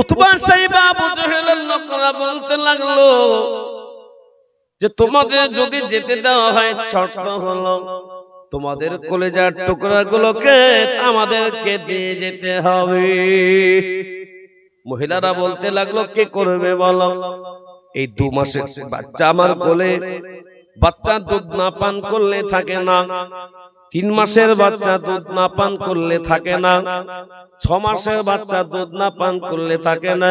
Utba Saiba Abu জেহেলের লোকরা বলতে লাগলো যে তোমাদের যদি যেতে দেওয়া হয় শর্ত হলো তোমাদের কলিজার টুকরাগুলোকে আমাদেরকে দিয়ে যেতে হবে। মহিলারা বলতে লাগলো কে করবে বলো? এই 2 মাসের বাচ্চা আমার কোলে, বাচ্চা দুধ না পান করলে থাকে না, 3 মাসের বাচ্চা দুধ না পান করলে থাকে না, 6 মাসের বাচ্চা দুধ না পান করলে থাকে না,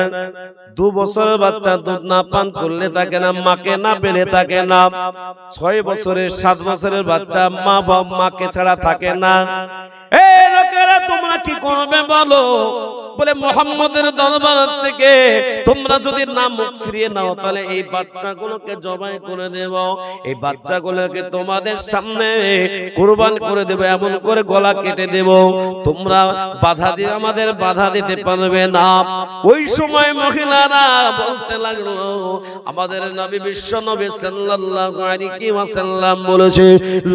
2 বছরের বাচ্চা দুধ না পান করলে থাকে না, মাকে না পেলে থাকে না, 6 বছরের 7 বছরের বাচ্চা মাকে ছাড়া থাকে না। এই লোকেরা তোমরা কি করবে বলো? বলে মুহাম্মদের দরবার থেকে তোমরা যদি না মুখ ফিরিয়ে নাও তাহলে এই বাচ্চাগুলোকে জবাই করে দেব, এই বাচ্চাগুলোকে তোমাদের সামনে কুরবান করে দেব, এমন করে গলা কেটে দেব, তোমরা বাধা দিয়ে আমাদের বাধা দিতে পারবে না। ওই সময় মহিলারা বলতে লাগলো আমাদের নবী বিশ্ব নবী সাল্লাল্লাহু আলাইহি ওয়াসাল্লাম বলেছে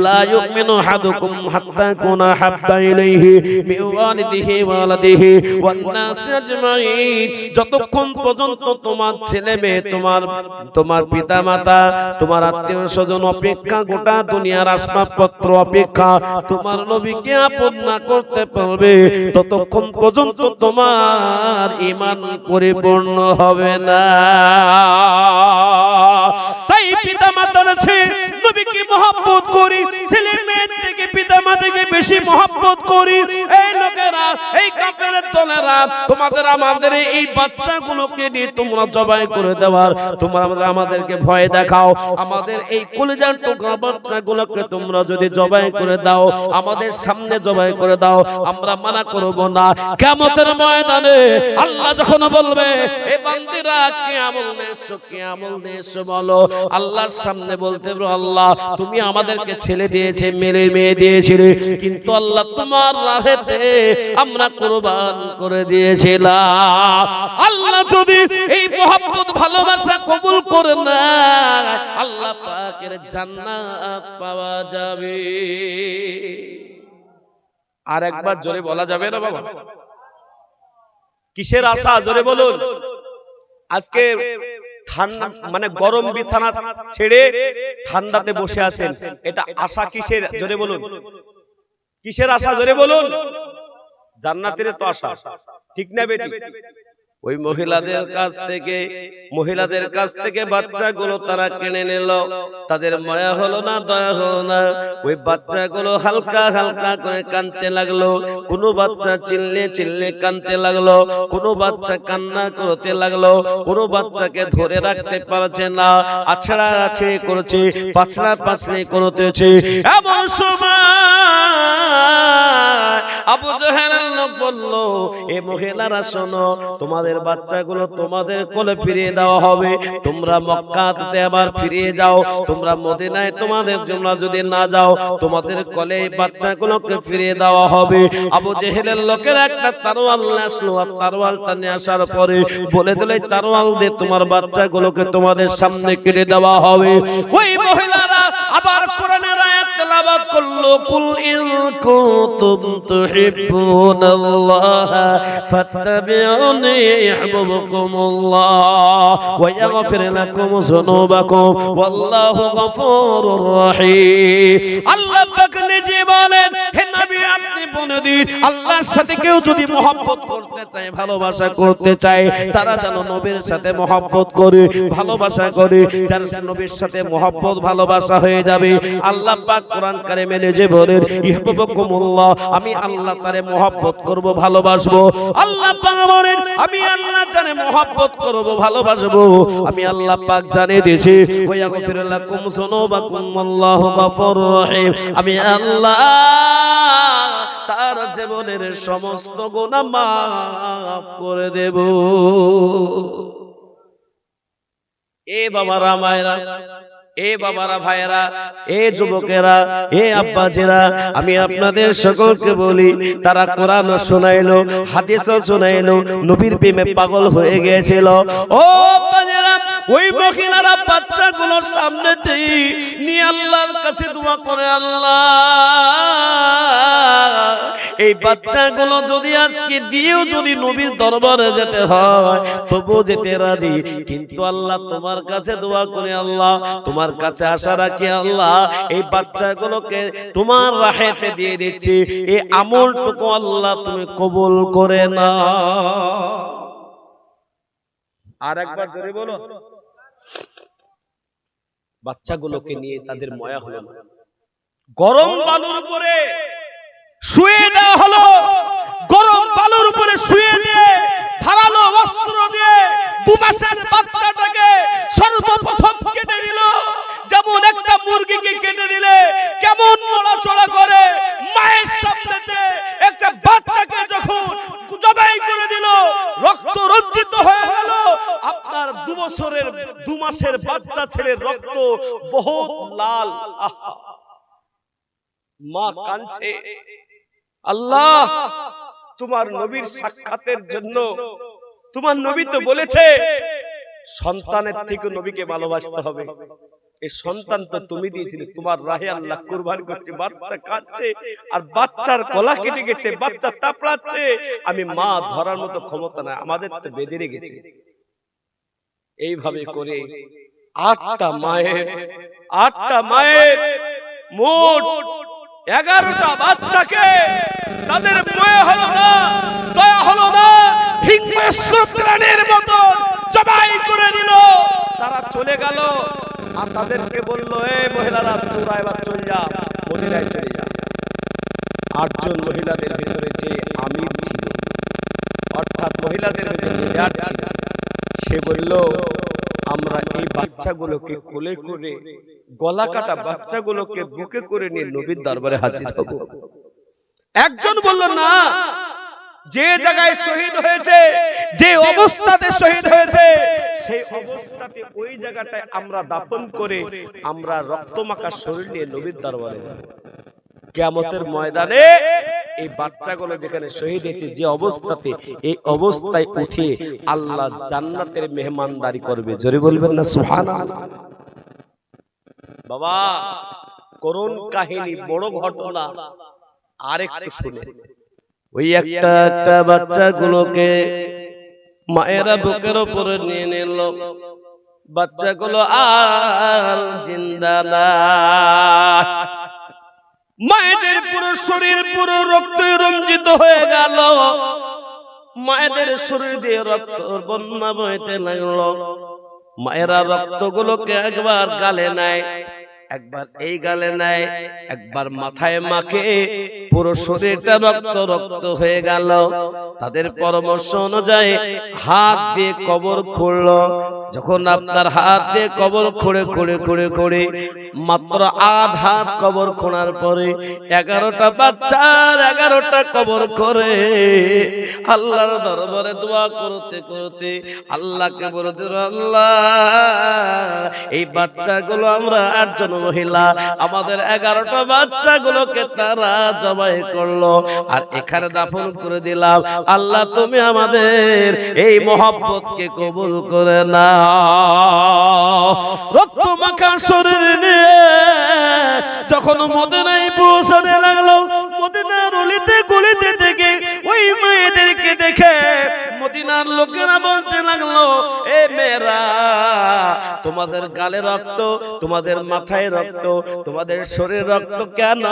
লা ইউমিনু আহাদুকুম হাত্তা কুনা হাব্বা ইলাইহি মিন ওয়ালিদিহি ওয়া ওয়ালাদিহি ওয়ান নাস আজমাইন। যতক্ষণ পর্যন্ত তোমার ছেলে মেয়ে, তোমার পিতা মাতা, তোমার আত্মীয় স্বজন অপেক্ষা, গোটা দুনিয়ার আসবাবপত্র অপেক্ষা তোমার নবীকে আপন না করতে পারবে ততক্ষণ পর্যন্ত তোমার ঈমান পরিপূর্ণ হবে না। তাই পিতা মাতার কাছে নবীকে মহব্বত করি, ছেলে মেয়ের থেকে পিতা মাতাকে বেশি মহব্বত করি। এই লোকেরা, এই কাফেরের দলেরা তোমাদের আমাদের এই বাচ্চাগুলোকে নিয়ে তোমরা জবাই করে দেওয়ার, তোমরা আমাদেরকে ভয় দেখাও। আমাদের এই কলিজার টুকরা বাচ্চাগুলোকে তোমরা যদি জবাই করে দাও, আমাদের সামনে জবাই করে দাও, আমরা মানা করব না। কিয়ামতের ময়দানে আল্লাহ যখন বলবে এ বান্দিরা কে আমল নেছো, কে আমল নেছো বলো, আল্লাহর সামনে বলতে হবে আল্লাহ তুমি আমাদেরকে ছেলে দিয়েছে, মেয়ে দিয়েছিলে, কিন্তু আল্লাহ তোমার রাহেতে আমরা কুরবান করে দিয়েছিলাম। আল্লাহ যদি এই মহব্বত ভালোবাসা কবুল করে না, আল্লাহ পাকের জান্নাত পাওয়া যাবে। আর একবার জোরে বলা যাবে না বাবা? কিসের আশা জোরে বলুন? আজকে ঠান্ডা মানে গরম বিছানা ছেড়ে ঠান্ডাতে বসে আছেন, এটা আশা কিসের জোরে বলুন? কিসের আশা জোরে বলুন? জান্নাতের তো আশা, ঠিক না বেটি? ওই মহিলাদের কাছ থেকে বাচ্চাগুলো তারা কিনে নিল, তাদের মায়া হলো না, দয়া হলো না। ওই বাচ্চাগুলো হালকা হালকা করে কাঁদতে লাগলো, কোনো বাচ্চা চিল্লে কাঁদতে লাগলো, কোনো বাচ্চা কান্না করতে লাগলো, কোনো বাচ্চাকে ধরে রাখতে পারছে না, আছড়া আছড়ি করছে, পাছড়া পাছড়ি করতেছে। এমন সময় আবু জেহেল বলল এ মহিলারা শোনো, তোমাদের বাচ্চাগুলো তোমাদের কোলে ফিরিয়ে দেওয়া হবে, তোমরা মক্কাতে আবার ফিরিয়ে যাও, তোমরা মদিনায় তোমাদের জন্য যদি না যাও তোমাদের কোলে বাচ্চাগুলোকে ফিরিয়ে দেওয়া হবে। আবু জেহেলের লোকের একটা তরোয়াল আসলো, আর তরোয়ালটা নিয়ে আসার পরে বলে দিল তরোয়াল দিয়ে তোমার বাচ্চাগুলোকে তোমাদের সামনে কেটে দেওয়া হবে। ওই মহিলারা আবার কোরআনের আয়াত তেলাওয়াত করলো, কুল ইন কুনতুম তুহিব্বুনাল্লাহ ফাত্তাবিউনি ইউহিব্বুকুমুল্লাহ ওয়া ইয়াগফির লাকুম যুনুবাকুম ওয়াল্লাহু গফুরুর রহিম। আল্লাহ পাক নিজে বলেন হে নবী আপনি বলে দিন আল্লাহর সাথে কেউ যদি মহব্বত করতে চায়, ভালোবাসা করতে চায়, তারা যেন নবীর সাথে মহব্বত করে, ভালোবাসা করে, যার নবীর সাথে মহব্বত ভালোবাসা হয়ে যাবে। আল্লাহ পাক কোরআন কারিমে নিজে বলেন ইউহিব্বুকুমুল্লাহ, আমি আল্লাহ তারে মহব্বত করব, ভালোবাসবো। আল্লাহ পাক বলেন আমি আল্লাহ জানে মহব্বত করব, ভালোবাসবো। আমি আল্লাহ পাক জানে দিয়েছি ওয়া ইয়াগফির লাকুম যুনুবাকুম আল্লাহু গফুরুর রহিম, আমি আল্লাহ তার জীবনের সমস্ত গুনাহ মাফ করে দেব। এ বাবারা মায়েরা, এ বাবারা ভাইয়েরা, এ যুবকেরা, এ আব্বাজিরা, আমি আপনাদের সকলকে বলি তারা কোরআন শোনাইলো, হাদিসও শোনাইলো, নবীর প্রেমে পাগল হয়ে গিয়েছিল। ও আব্বাজিরা, ওই মহিলারা বাচ্চাগুলোর সামনে নিয়ে আল্লাহর কাছে দোয়া করে, আল্লাহ এই বাচ্চাগুলো যদি আজকে দিয়েও যদি নবীর দরবারে যেতে হয় তবু যেতে রাজি, কিন্তু আল্লাহ তোমার কাছে দোয়া করে, আল্লাহ তোমার কাছে আশা রাখি, আল্লাহ এই বাচ্চাগুলোকে তোমার রাহেতে দিয়ে দিচ্ছি, এই আমলটুকু আল্লাহ তুমি কবুল করে না। আর একবার জোরে বলো। বাচ্চাগুলোকে নিয়ে তাদের মায়া হলো না, গরম বালুর উপরে শুয়ে দেওয়া হলো, গরম বালুর উপরে শুয়ে দিয়ে ধারালো অস্ত্র দিয়ে 2 মাসের বাচ্চাটাকে সর্বপ্রথম কেটে দিল। যেমন একটা মুরগিকে কেটে দিলে কেমন নড়াচড়া করে, মায়ের সামনেতে একটা বাচ্চাকে যখন জবাই করে দিল, রক্ত রঞ্জিত হয়ে গেল। আপনার 2 মাসের বাচ্চা ছেলের রক্ত বহুত লাল। মা কাঁদছে, আল্লাহ তোমার নবীর সাক্ষাতের জন্য, তোমার নবী তো বলেছে সন্তানের থেকে নবীকে ভালোবাসতে হবে, এই সন্তান তো তুমি দিয়েছিলে, তোমার রাহে আল্লাহ কুরবান করছে। বাচ্চা কাঁদছে আর বাচ্চার গলা কেটে গেছে, বাচ্চা তাপড়াচ্ছে, আমি মা ধরার মতো ক্ষমতা নাই, আমাদের তো বেঁধে রেখেছে। এইভাবে করে 8টা মায়ের মোট 11টা বাচ্চাকে তাদের মায়া হলো না, দয়া হলো না, হিংস্র প্রাণীর মতো জবাই করে দিল। তারা চলে গেল আর তাদেরকে বলল, এই মহিলারা তোমরা এবার চলে যা, মদিনায় চলে যা। 8 জন মহিলাদের ভিতরে যে আমির ছিল, অর্থাৎ মহিলাদের ভিতরে লিডার ছিল, সে বলল আমরা এই বাচ্চাগুলোকে কোলে করে, গলা কাটা বাচ্চাগুলোকে বুকে করে নিয়ে নবীর দরবারে হাজির হব। একজন বলল না, যে জায়গায় শহীদ হয়েছে, যে অবস্থাতে শহীদ হয়েছে, সেই অবস্থাতে ওই জায়গাটায় আমরা দাফন করে আমরা রক্তমাখা শরীর নিয়ে নবীর দরবারে যাব। কিয়ামতের ময়দানে এই বাচ্চাগুলো যেখানে শহীদ হয়েছে, যে অবস্থাতে, এই অবস্থায় উঠে আল্লাহ জান্নাতের মেহমানদারি করবে। জোরে বলবেন না সুবহানাল্লাহ। বাবা, করুণ কাহিনী, বড় ঘটনা আরেকটু শুনে। ওই একটা বাচ্চাগুলোকে মায়েরা বুকের উপরে নিয়ে নিল, বাচ্চাগুলো আর জিন্দা না। মায়েদের পুরো শরীর পুরো রক্ত রঞ্জিত হয়ে গেল, মায়েদের শরীর দিয়ে রক্ত বন্যা বইতে লাগলো। মায়েরা রক্তগুলোকে একবার গালে নেয়, একবার এই গালে নেয়, একবার মাথায় মাখে, পুরো শরীরটা রক্ত রক্ত হয়ে গেল। তাদের পরামর্শ অনুযায়ী হাত দিয়ে কবর খুঁড়লো। যখন আপনার হাত দিয়ে কবর খুঁড়ে খুঁড়ে খুঁড়ে খুঁড়ে মাত্র আধ হাত কবর খোঁড়ার পরে 11টা বাচ্চার 11টা কবর করে আল্লাহর দরবারে দোয়া করতে করতে আল্লাহকে বলতে, আল্লাহ এই বাচ্চাগুলো আমরা 8 জন মহিলা, আমাদের 11টা বাচ্চাগুলোকে তারা জবাই করলো আর এখানে দাফন করে দিলাম। আল্লাহ তুমি আমাদের এই মহব্বতকে কবুল করে না। রক্ত মাখা শরীর নিয়ে যখন মদিনায় পৌঁছাতে লাগলো, মদিনার অলিতে গলিতে থেকে ওই মেয়েদেরকে দেখে মদিনার লোকেরা বলতে লাগলো, এ মেয়েরা, তোমাদের গালে রক্ত, তোমাদের মাথায় রক্ত, তোমাদের শরীরে রক্ত কেন?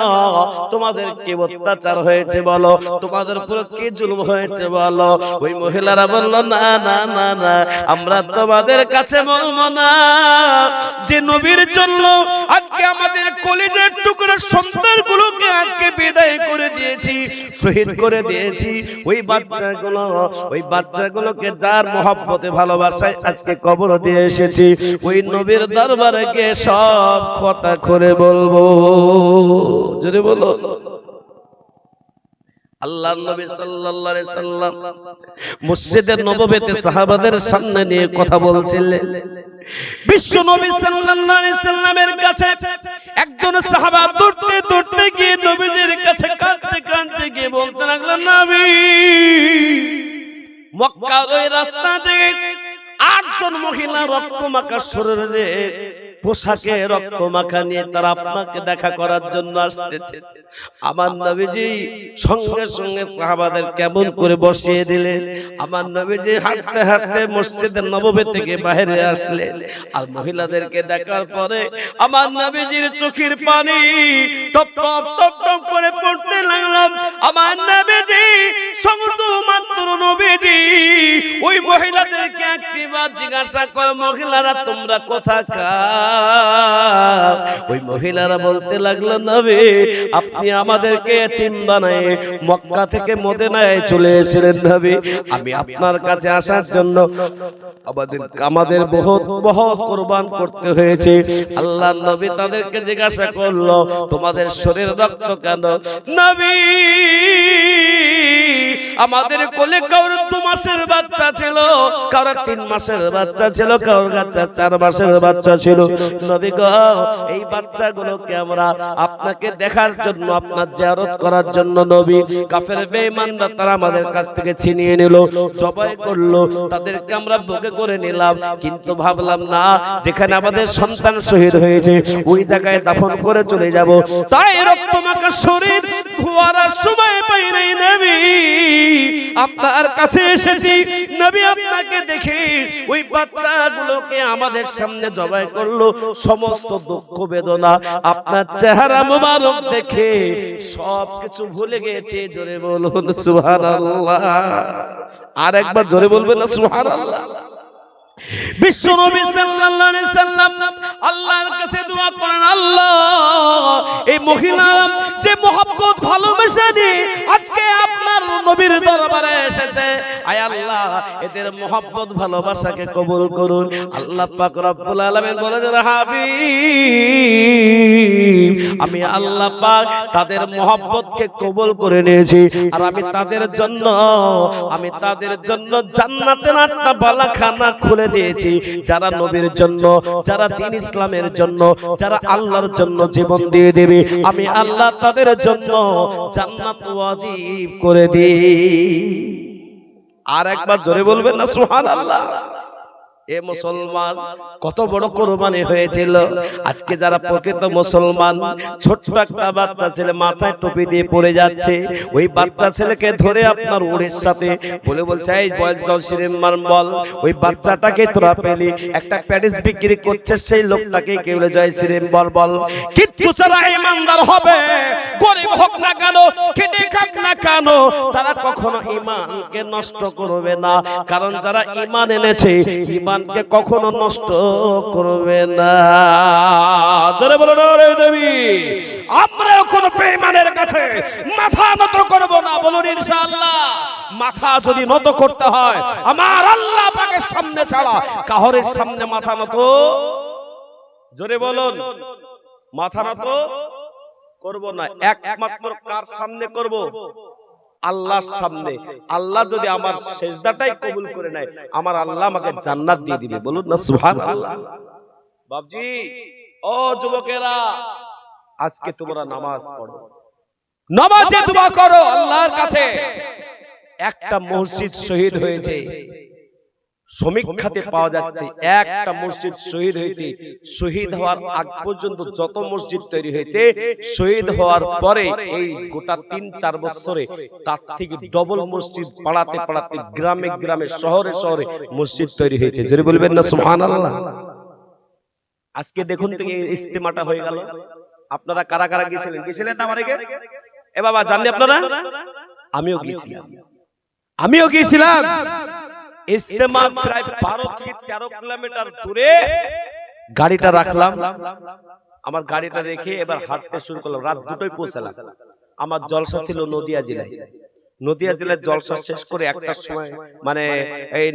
তোমাদের কি অত্যাচার হয়েছে বলো? তোমাদের উপর কি জুলুম হয়েছে বলো? ওই মহিলারা বলল, না না না না, আমরা তোমাদের কাছে বলবো না যে নবীর জন্য আজকে আমাদের কলিজার টুকরো সন্তানগুলোকে আজকে বিদায় করে দিয়েছি, শহীদ করে দিয়েছি। ওই বাচ্চাগুলোকে যার মহব্বতে ভালোবাসায় আজকে কবর দিয়ে এসেছি, ওই নবীর দরবারে গিয়ে সব কথা করে বলবো। যদি বলো, আল্লাহর নবী সাল্লাল্লাহু আলাইহি সাল্লাম মসজিদে নববীতে সাহাবাদের সামনে নিয়ে কথা বলছিলেন। বিশ্ব নবী সাল্লাল্লাহু আলাইহি সাল্লামের কাছে একজন সাহাবা দৌড়তে দৌড়তে গিয়ে নবীজির কাছে কাঁদতে কাঁদতে গিয়ে বলতে লাগলেন, নবী, মক্কার ওই রাস্তা থেকে 8 জন মহিলা রক্তমাখা শরীরে পোশাকে রক্ত মাখা নিয়ে তারা আপনাকে দেখা করার জন্য আসতেছে। আমার নবীজি সঙ্গে সঙ্গে সাহাবাদের কেমন করে বসিয়ে দিলেন। আমার নবীজি হাঁটতে হাঁটতে মসজিদের নববী থেকে বাইরে আসলেন। আর মহিলাদেরকে দেখার পরে আমার নবীজির চোখের পানি টপ টপ টপ টপ করে পড়তে লাগলাম। আমার নবীজি শুধুমাত্র নবীজি ওই মহিলাদেরকে একটিবার জিজ্ঞাসা করে, মহিলারা তোমরা কোথাকার? ওই মহিলারা বলতে লাগলো, নবী আপনি আমাদেরকে এতিম বানায় মক্কা থেকে মদিনায় চলে এসেছিলেন। নবী আমি আপনার কাছে আসার জন্য আমাদের বহুত কুরবান করতে হয়েছে। আল্লাহর নবী তাদেরকে জিজ্ঞাসা করলো, তোমাদের শরীর রক্ত কেন? নবী আমাদের কোলে কারোর 2 মাসের বাচ্চা ছিল, কারোর 3 মাসের বাচ্চা ছিল, কারোর বাচ্চা 4 মাসের বাচ্চা ছিল। নবী গো এই বাচ্চাগুলোকে আমরা আপনাকে দেখার জন্য, আপনার জিয়ারত করার জন্য নবী কাফের বেঈমানরা তারা আমাদের কাছ থেকে ছিনিয়ে নিল, জবাই করলো, তাদেরকে আমরা বুকে করে নিলাম। কিন্তু ভাবলাম না, যেখানে আমাদের সন্তান শহীদ হয়েছে ওই জায়গায় দাফন করে চলে যাব। তাই রক্তমাখা শরীর ধোয়ার সময় পাই নাই নবী, আপনার কাছে এসেছি। নবী আপনাকে দেখে ওই বাচ্চাগুলোকে আমাদের সামনে জবাই করলো। সমস্ত দুঃখ বেদনা আপনার চেহারা মোবারক দেখে সবকিছু ভুলে গেছে। জোরে বলুন সুবহানাল্লাহ। আর একবার জোরে বলবেন না সুবহানাল্লাহ। বিশ্বনবী সাল্লাল্লাহু আলাইহি সাল্লাম আল্লাহর কাছে দোয়া করেন, আল্লাহ এই মহিলা যে মহব্বত ভালোবাসা নিয়ে আজকে আপনার নবীর দরবারে এসেছে, আয় আল্লাহ এদের মহব্বত ভালোবাসাকে কবুল করুন। আল্লাহ পাক রব্বুল আলামিন বলেছেন, হাবিব আমি আল্লাহ পাক তাদের মহব্বতকে কবুল করে নিয়েছি। আর আমি তাদের জন্য জান্নাতের 8টা বালাখানা খুলে দিয়েছি। যারা নবীর জন্য, যারা দ্বীন ইসলামের জন্য, যারা আল্লাহর জন্য জীবন দিয়ে দেবে, আমি আল্লাহ তাদের জন্য জান্নাত ওয়াজিব করে দিই। আর একবার জোরে বলবেন না সুবহানাল্লাহ। এ মুসলমান কত বড় কুরবানি হয়েছিল। আজকে যারা প্রকৃত মুসলমান, ছোট্ট একটা বাচ্চা ছেলে মাথায় টুপি দিয়ে পড়ে যাচ্ছে, ওই বাচ্চা ছেলেকে ধরে আপনার ওড়ের সাথে বলছে, এই বল সিনেমার বল, ওই বাচ্চাটাকে তোরা পেলি, একটা প্যারিস বিক্রি করছে, সেই লোকটাকে কে বলে জয় সিনেম বল বল। কিন্তু যারা ইমানদার হবে, গরিব হোক না কেন, খেটে খাক না কেন, তারা কখনো ঈমানকে নষ্ট করবে না। কারণ যারা ঈমান এনেছে, ঈমানকে কখনো নষ্ট করবে না। জোরে বলো না রে দেবী, আমরা কোনো বেঈমানের কাছে মাথা নত করব না। বলুন ইনশাআল্লাহ। মাথা যদি নত করতে হয় আমার আল্লাহ পাকের সামনে ছাড়া কাহরের সামনে মাথা নত, জোরে বলুন, মাথা নত করব না। একমাত্র কার সামনে করব? আল্লাহর সামনে। আল্লাহ যদি আমার সেজদাটাই কবুল করে নেয়, আমার আল্লাহ আমাকে জান্নাত দিয়ে দিবে। বলুন না সুবহানাল্লাহ। বাবজি ও যুবকেরা, আজকে তোমরা নামাজ পড়ো, নামাজে দোয়া করো আল্লাহর কাছে। একটা মসজিদ শহীদ হয়েছে, সমীক্ষাতে পাওয়া যাচ্ছে একটা মসজিদ শহীদ হয়েছে। শহীদ হওয়ার আগ পর্যন্ত যত মসজিদ তৈরি হয়েছে, শহীদ হওয়ার পরে এই গোটা 3-4 বছরে তার থেকে ডবল মসজিদ পাড়াতে পাড়াতে গ্রামে গ্রামে শহরে শহরে মসজিদ তৈরি হয়েছে। জোরে বলবেন না সুবহানাল্লাহ। আজকে দেখুন তো এই ইজতিমাটা হয়ে গেল। আপনারা কারা কারা গিয়েছিলেন না আমারে? এ বাবা জানলে আপনারা? আমিও গিয়েছিলাম। ইজতেমা প্রায় 12 থেকে 13 কিলোমিটার দূরে গাড়িটা রাখলাম। আমার গাড়িটা রেখে এবার হাঁটতে শুরু করলাম। রাত 2টায় পৌঁছালাম। আমার জলসা ছিল নদিয়া জেলায়। নদিয়া জেলার জলসা শেষ করে একটার সময়, মানে এই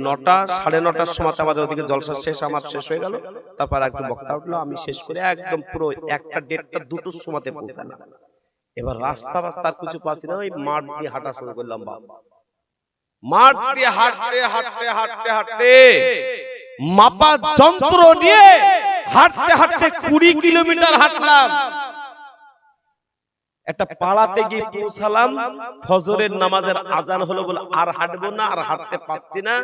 9টা 9:30টার সময় আমাদের ওদিকে জলসা শেষ, আমার শেষ হয়ে গেল। তারপর একদম বক্তা উঠলো, আমি শেষ করে একদম পুরো 1টা 1:30টা 2টোর সময়তে পৌঁছালাম। এবার রাস্তার কিছু পাচ্ছি না, ওই মাঠ দিয়ে হাঁটা শুরু করলাম। বাবা মাঠ দিয়ে হাঁটতে হাঁটতে হাঁটতে হাঁটতে মাপা যন্ত্র নিয়ে হাঁটতে হাঁটতে 20 কিলোমিটার হাঁটলাম। একটা পাড়াতে গিয়ে পৌঁছালাম। ফজরের নামাজের আজান হলো বলে আর হাঁটবো না, আর হাঁটতে পারছি না।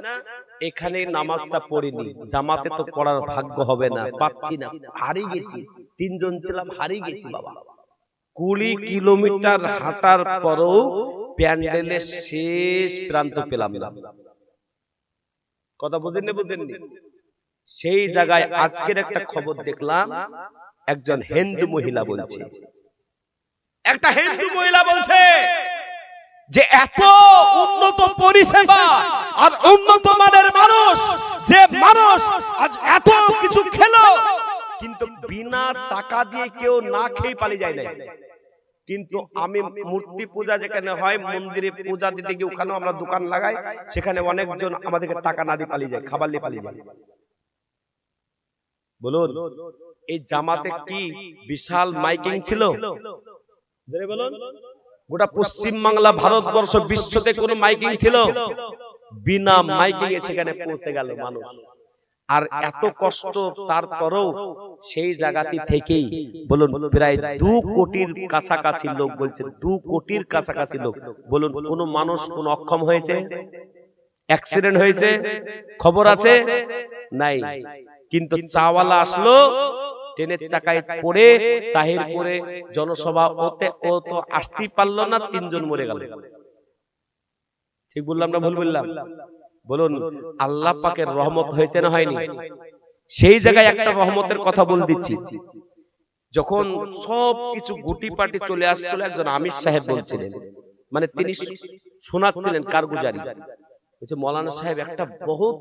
এখানে নামাজটা পড়িনি, জামাতে তো পড়ার ভাগ্য হবে না, পাচ্ছি না, হারিয়ে গেছি, 3 জন ছিলাম, হারিয়ে গেছি বাবা। 20 কিলোমিটার হাঁটার পরও প্যান্ডেলের শেষ প্রান্ত পেলাম না। কথা বুঝেননি? বুঝেননি? সেই জায়গায় আজকের একটা খবর দেখলাম, একজন হিন্দু মহিলা বলছে, একটা হিন্দু মহিলা বলছে যে এত উন্নত পরিষেবা আর উন্নত মানের মানুষ, যে মানুষ আজ এত কিছু খেলো, কিন্তু বিনা টাকা দিয়ে কেউ না খেয়ে পালিয়ে যায় না। কিন্তু আমি মূর্তি পূজা যেখানে হয়, মন্দিরে পূজা দিতে গিয়ে ওখানেও আমরা দোকান লাগাই, সেখানে অনেকজন আমাদেরকে টাকা না দিয়ে পালিয়ে যায়, খাবার নিয়ে পালিয়ে যায়। বলুন, এই জামাতে কি বিশাল মাইকিং ছিল? বলুন, গোটা পশ্চিম বাংলা, ভারতবর্ষ, বিশ্বতে কোনো মাইকিং ছিল? বিনা মাইকিং এ সেখানে পৌঁছে গেল মানুষ। আর এত কষ্ট তারপরেও সেই জায়গাটি থেকেই বলুন প্রায় 2 কোটির কাছাকাছি লোক, বলছে 2 কোটির কাছাকাছি লোক, বলুন কোন মানুষ কোন অক্ষম হয়েছে? অ্যাক্সিডেন্ট হয়েছে? খবর আছে? নাই। কিন্তু চাওয়ালা আসলো, ট্রেনের চাকায় পড়ে তাহিরপুরে জনসভা ওতে ও তো আসতেই পারলো না, 3 জন মরে গেল। ঠিক বললাম না ভুল বললাম? বলুন আল্লাহ পাকের রহমত হয়েছে না হয়নি? সেই জায়গায় একটা রহমতের কথা বল দিচ্ছি। যখন সব কিছু গুটি পাটি চলে আসছিল, একজন আমির সাহেব বলছিলেন, মানে তিনি শোনাচ্ছিলেন কারগুজারি, বলছে মৌলানা সাহেব একটা বহুত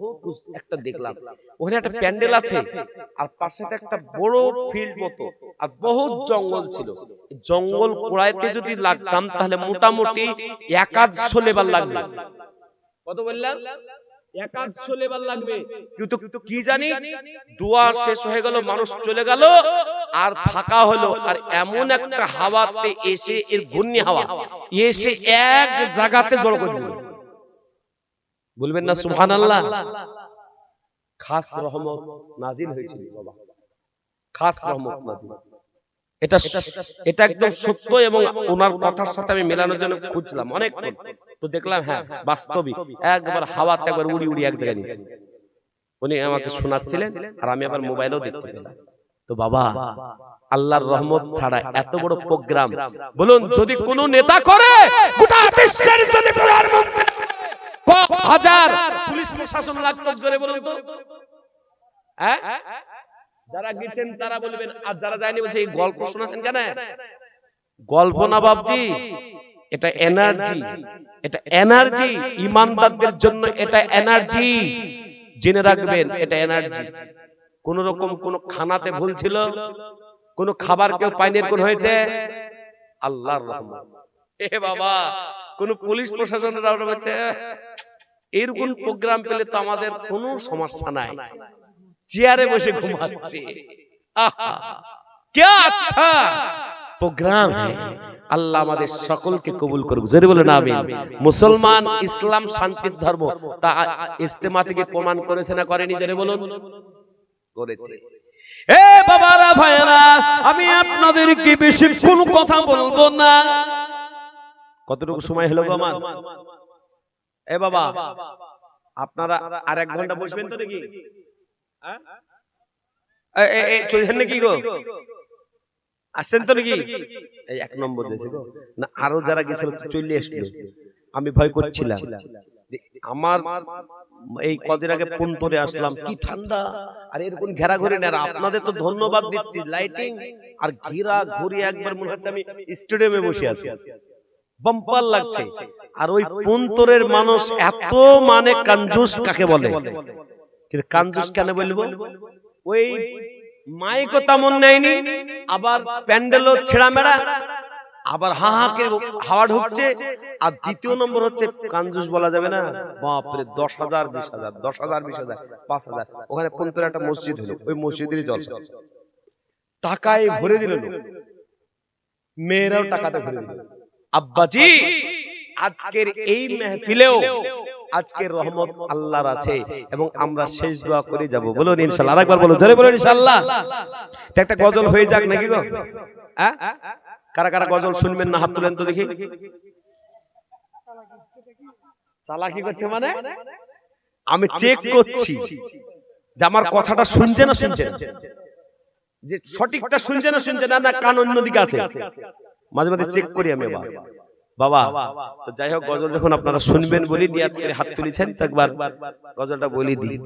একটা দেখলাম, ওখানে একটা প্যান্ডেল আছে আর পাশে একটা বড় ফিল্ড মতো আর বহুত জঙ্গল ছিল, জঙ্গল কুড়াইতে যদি লাগতাম তাহলে মোটামুটি 150 লেবার লাগবে। কত বললাম? 150 লেবার লাগবে। কিন্তু কি জানি দোয়া শেষ হয়ে গেল, মানুষ চলে গেল আর ফাঁকা হলো, আর এমন একটা হাওয়াতে এসে, এর ঘূর্ণি হাওয়া এসে এক জায়গাতে জড়ো করে দিল। বলবেন না সুবহানাল্লাহ? খাস রহমত নাজিল হয়েছিল বাবা, খাস রহমত নাজিল। এটা একদম সত্য, এবং ওনার কথার সাথে আমি মেলানোর জন্য খুঁজলাম অনেক, তো দেখলাম হ্যাঁ বাস্তবিক, একবার হাওয়াতে একবার উড়ি উড়ি এক জায়গায় নিয়েছে। উনি আমাকে শোনাচ্ছিলেন আর আমি আবার মোবাইলেও দেখতে পেলাম। তো বাবা, আল্লাহর রহমত ছাড়া এত বড় প্রোগ্রাম, বলুন যদি কোন নেতা করে, গোটা বিশ্বের যদি প্রধানমন্ত্রী, হাজার পুলিশ প্রশাসন লাগতো, জোরে বলুন তো। হ্যাঁ, যারা গেছেন তারা বলবেন, আর যারা যায়নি বলছে এই গল্প শোনাচ্ছেন কেন? গল্প না বাবজি, এটা এনার্জি, এটা এনার্জি ইমানদারদের জন্য, এটা এনার্জি জেনে রাখবেন, এটা এনার্জি। কোন রকম কোন খানাতে ভুল ছিল, কোন খাবার কেউ পায়নি, কোন হয়েছে আল্লাহর রহমত। এ বাবা, কোন পুলিশ প্রশাসনরা বলছে এরকম প্রোগ্রাম পেলে তো আমাদের কোনো সমস্যা নাই, চেয়ারে বসে ঘুমাচ্ছে। আহা কি আচ্ছা প্রোগ্রাম है। আল্লাহ আমাদের সকলকে কবুল করুক, জোরে বলেন আমিন। মুসলমান, ইসলাম শান্তির ধর্ম, তা ইজতেমা থেকে প্রমাণ করেছে না করেনি? জোরে বলুন করেছে। এ বাবারা ভাইরা, আমি আপনাদেরকে বেশিক্ষণ কথা বলবো না। কতটুকু সময় হলো গো আমার? এ বাবা, আপনারা আর 1 ঘন্টা বসবেন তো নাকি? চলছেন নাকি গো? আসছেন তো নাকি? এই 1 নম্বর দেশে গো না, আরো যারা গেছিল চলে আসলো। আমি ভয় করছিলাম, আমার এই কদিন আগে পুনতরে আসলাম, কি ঠান্ডা, আর এরকম ঘেরা ঘুরি না। আপনাদের তো ধন্যবাদ দিচ্ছি, লাইটিং আর ঘেরা ঘুরি, একবার মনে হচ্ছে আমি স্টেডিয়ামে বসে আছি, বাম্পার লাগছে। আর ওই পুনতরের মানুষ এত মানে কাঞ্জুস কাকে বলে, কিন্তু কাঞ্জুস কেন বলবো? ওই মাইকও তেমন নেয়নি, আবার প্যান্ডেলও ছেঁড়া মেড়া, আবার হাহাকে হাওয়া ঢুকছে। আর দ্বিতীয় নম্বর হচ্ছে কাঞ্জুস বলা যাবে না, বাপরে 10,000 20,000 10,000 20,000 5,000। ওখানে পুনতরে একটা মসজিদ হলো, ওই মসজিদেরই জলসা, টাকায় ভরে দিল, মেয়েরাও টাকাতে ভরে দিল। আব্বাজি, আজকের এই মেহফিলেও আজকের রহমত আল্লাহর আছে, এবং আমরা শেষ দোয়া করে যাব, বলুন ইনশাআল্লাহ। আরেকবার বলুন, জোরে বলুন ইনশাআল্লাহ। একটা গজল হয়ে যাক নাকি গো? হ্যাঁ, কারা কারা গজল শুনবেন না হাত তুলেন তো দেখি। চালাকি করছে মানে আমি চেক করছি যে আমার কথাটা শুনছে না শুনছে না, যে সঠিকটা শুনছে না শুনছে না, না কান অন্যদিকে আছে, মাঝে মাঝে চেক করি আমি। বাবা তো যাই হোক, গজল যখন আপনারা শুনবেন বলি নিয়াত করে হাত তুলেছেন, তো একবার গজলটা বলি দিই।